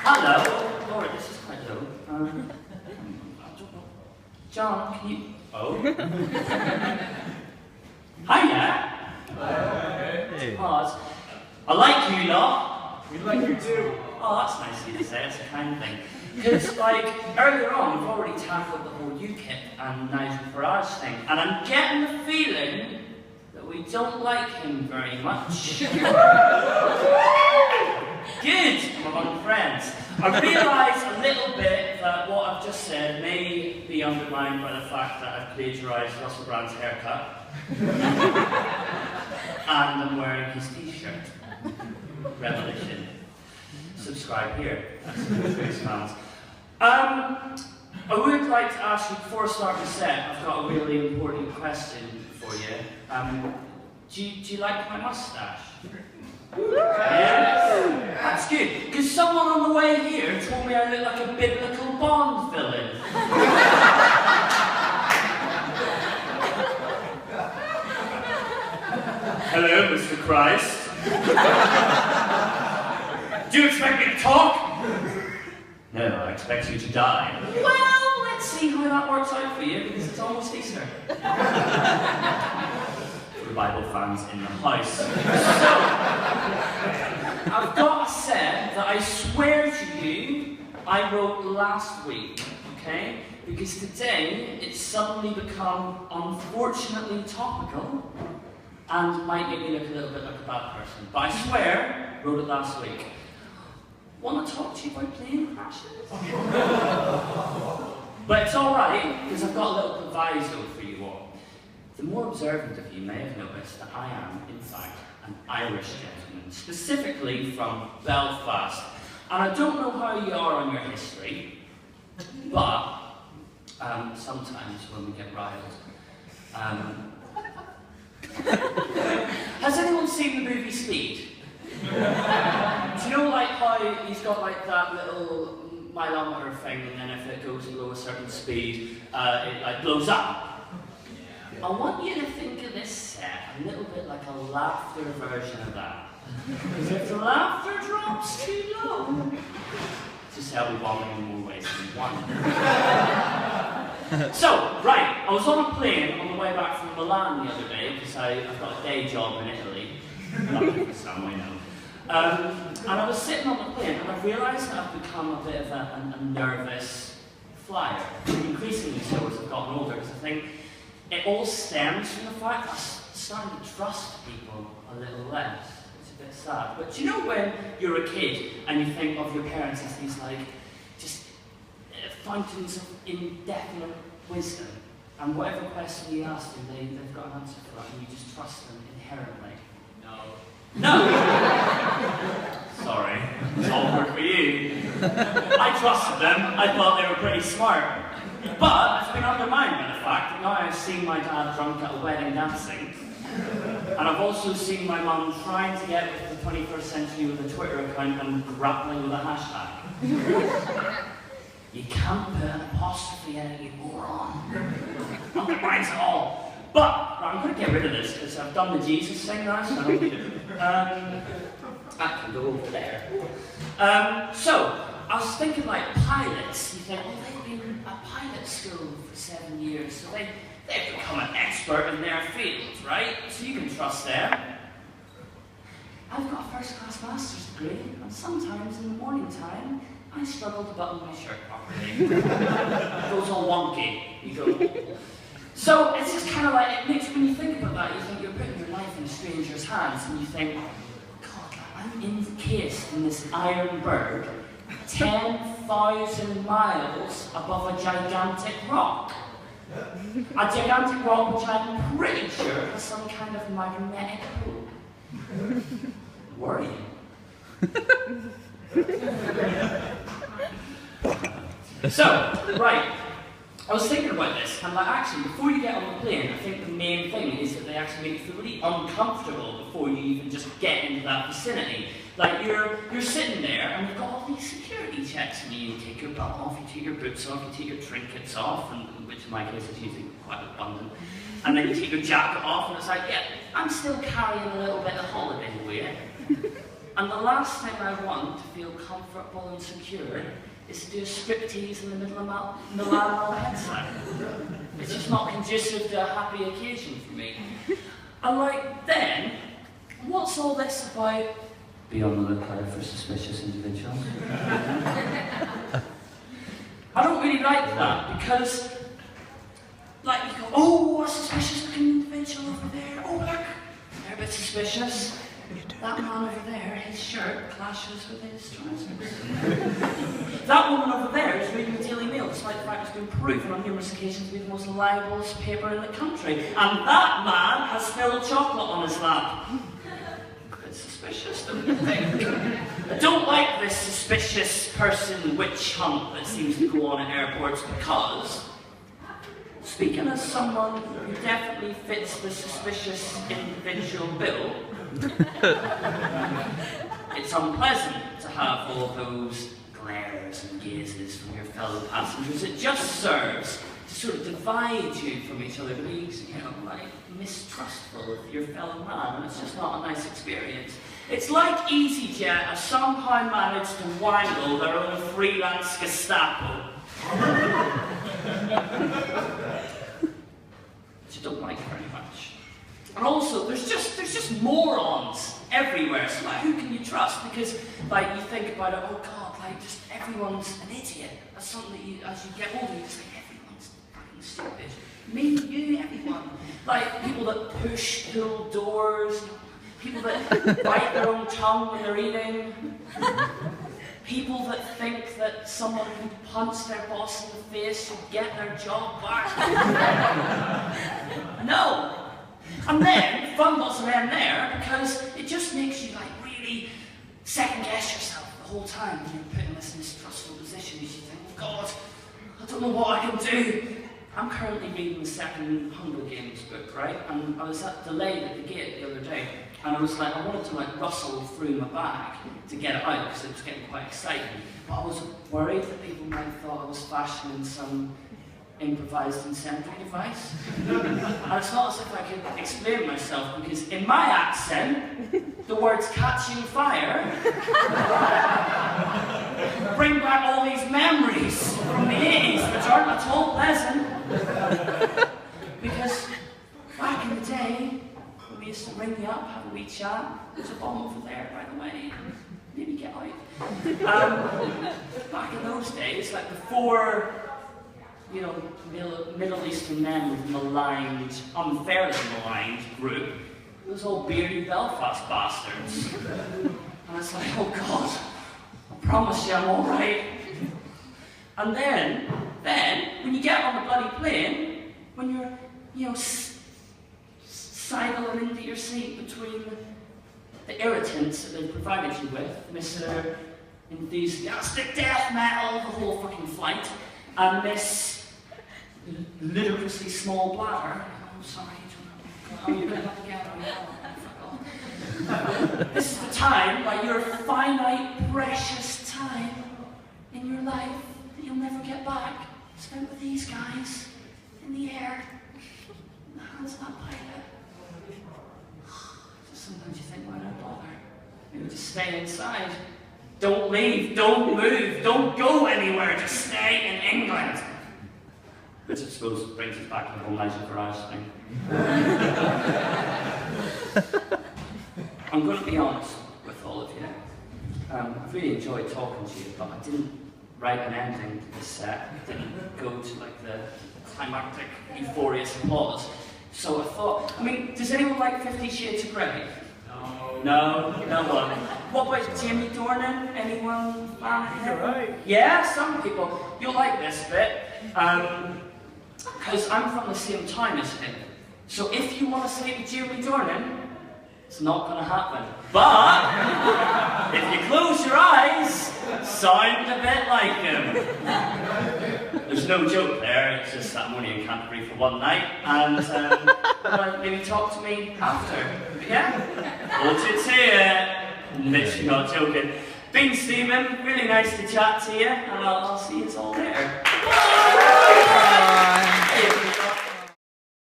Hello. Laura, this is quite low. I don't know. John, can you... Oh. Hiya. Hey. Oh, I like you lot. We like you too. Oh, that's nice of you to say. It's a kind thing. Because, like, earlier on, we've already tackled the whole UKIP and Nigel Farage thing, and I'm getting the feeling that we don't like him very much. Good, I'm among friends. I realise a little bit that what I've just said may be undermined by the fact that I've plagiarised Russell Brand's haircut. And I'm wearing his t-shirt. Revelation. Subscribe here. That's the fans. I would like to ask you, before I start the set, I've got a really important question for you. Do you like my moustache? Yes? That's good, because someone on the way here told me I look like a biblical Bond villain. Hello, Mr. Christ. Do you expect me to talk? No, I expect you to die. Well, let's see how that works out for you, because it's almost Easter. For the Bible fans in the house. So, I've got a set that I swear to you I wrote last week, okay? Because today it's suddenly become unfortunately topical and might make me look a little bit like a bad person. But I swear, I wrote it last week. Want to talk to you about plane crashes? But it's alright, because I've got a little proviso for you all. The more observant of you may have noticed that I am, in fact, an Irish gentleman, specifically from Belfast. And I don't know how you are on your history, but sometimes when we get riled. Has anyone seen the movie Speed? Do you know like how he's got like that little mileometer thing, and then if it goes below a certain speed, it like blows up? I want you to think of this set a little bit like a laughter version of that. Because if the laughter drops too low, just how we vomiting in more ways than one. So, right, I was on a plane on the way back from Milan the other day, because I've got a day job in Italy. Lucky for some, I know. And I was sitting on the plane, and I realised that I've become a bit of a nervous flyer. Increasingly so as I've gotten older, because I think it all stems from the fact that I'm starting to trust people a little less. It's a bit sad. But do you know when you're a kid and you think of your parents as these like, just fountains of indefinite wisdom, and whatever question you ask them, they've got an answer for that, and you just trust them inherently? No. No! Sorry, it's awkward for you. I trusted them, I thought they were pretty smart. But it's been undermined by the fact that now I've seen my dad drunk at a wedding dancing, and I've also seen my mum trying to get with the 21st century with a Twitter account and grappling with a hashtag. You can't put an apostrophe in it, you moron. Undermines it all. But right, I'm going to get rid of this because I've done the Jesus thing now, so I don't need it. I can go over there. So, I was thinking like pilots. You think, oh, they've been at pilot school for 7 years, so they've become an expert in their field, right? So you can trust them. I've got a first-class master's degree, and sometimes in the morning time, I struggle to button my shirt properly. It goes all wonky. You go. So it's just kind of like, it makes, when you think about that, you think you're putting your life in a stranger's hands, and you think, God, I'm encased in this iron bird, 10,000 miles above a gigantic rock. A gigantic rock which I'm pretty sure has some kind of magnetic pull. Worrying. So, right, I was thinking about this, and like actually, before you get on the plane, I think the main thing is that they actually make you feel really uncomfortable before you even just get into that vicinity. Like you're sitting there, and you've got all these security checks, and you take your belt off, you take your boots off, you take your trinkets off, and which in my case is usually quite abundant, and then you take your jacket off, and it's like, yeah, I'm still carrying a little bit of holiday weight. And the last thing I want to feel comfortable and secure is to do a striptease in the middle of Milan Malpensa. It's just not conducive to a happy occasion for me. And like, then, what's all this about? Be on the lookout for suspicious individuals. I don't really like that because, like, you go, oh, a suspicious looking individual over there. Oh, look, they're a bit suspicious. That man over there, his shirt clashes with his trousers. That woman over there is reading the Daily Mail, despite the fact it's been proven on numerous occasions to be the most libelous paper in the country. And that man has spilled chocolate on his lap. It's suspicious, don't you think? I don't like this suspicious person witch hunt that seems to go on in airports because, speaking as someone who definitely fits the suspicious individual bill, it's unpleasant to have all those glares and gazes from your fellow passengers. It just serves to sort of divide you from each other, to be, like, mistrustful of your fellow man, and it's just not a nice experience. It's like EasyJet has somehow managed to wangle their own freelance Gestapo. Which I don't like very much. And also, there's just morons everywhere. So, like, who can you trust? Because, like, you think about it, oh God, like, just everyone's an idiot. That's something that you, as you get older, you just think everyone's fucking stupid. Me, you, everyone. Like, people that pull doors, people that bite their own tongue when they're eating, people that think that someone who punched their boss in the face should get their job back. No. And then, fun lots of them there, because it just makes you, like, really second-guess yourself the whole time when you're put in this mistrustful position. You think, oh God, I don't know what I can do. I'm currently reading the second Hunger Games book, right? And I was delayed at the gate the other day, and I was like, I wanted to, like, rustle through my bag to get it out, because it was getting quite exciting. But I was worried that people might have thought I was fashioning some improvised incendiary device. And it's not as if I could explain myself, because in my accent, the words catching fire bring back all these memories from the 80s, which aren't at all pleasant. Because back in the day, when we used to ring you up, have a wee chat, there's a bomb over there, by the way, maybe get out. Back in those days, like before, Middle Eastern men with maligned, unfairly maligned group, it was all beery Belfast bastards. And it's like, oh God, I promise you I'm alright. And then, when you get on the bloody plane, when you're, sidling into your seat between the irritants that they've provided you with, Mr. Enthusiastic Death Metal, the whole fucking flight, and this ludicrously small bladder. Oh, sorry, oh, you're going to have to get on it. This is the time, like your finite, precious time in your life that you'll never get back, spent with these guys in the air, in the hands of that pilot. So sometimes you think, why not bother? Maybe just stay inside. Don't leave, don't move, don't go anywhere, just stay in England. Which I suppose brings us back to the whole Nigel Farage thing. I'm going to be honest with all of you. I've really enjoyed talking to you, but I didn't write an ending to this set. I didn't go to like the climactic, euphorious applause. So I thought, does anyone like 50 Shades of Grey? No, no one. What about Jamie Dornan? Anyone fan of him? Right. Yeah, some people. You'll like this bit. Because I'm from the same time as him. So if you want to sleep with Jamie Dornan, it's not going to happen. But if you close your eyes, sound a bit like him. There's no joke there, it's just that I'm only in Canterbury for one night, and maybe talk to me after. Yeah? Hold you to it. Literally not joking. Been Stephen, really nice to chat to you, and I'll see you all there. Bye.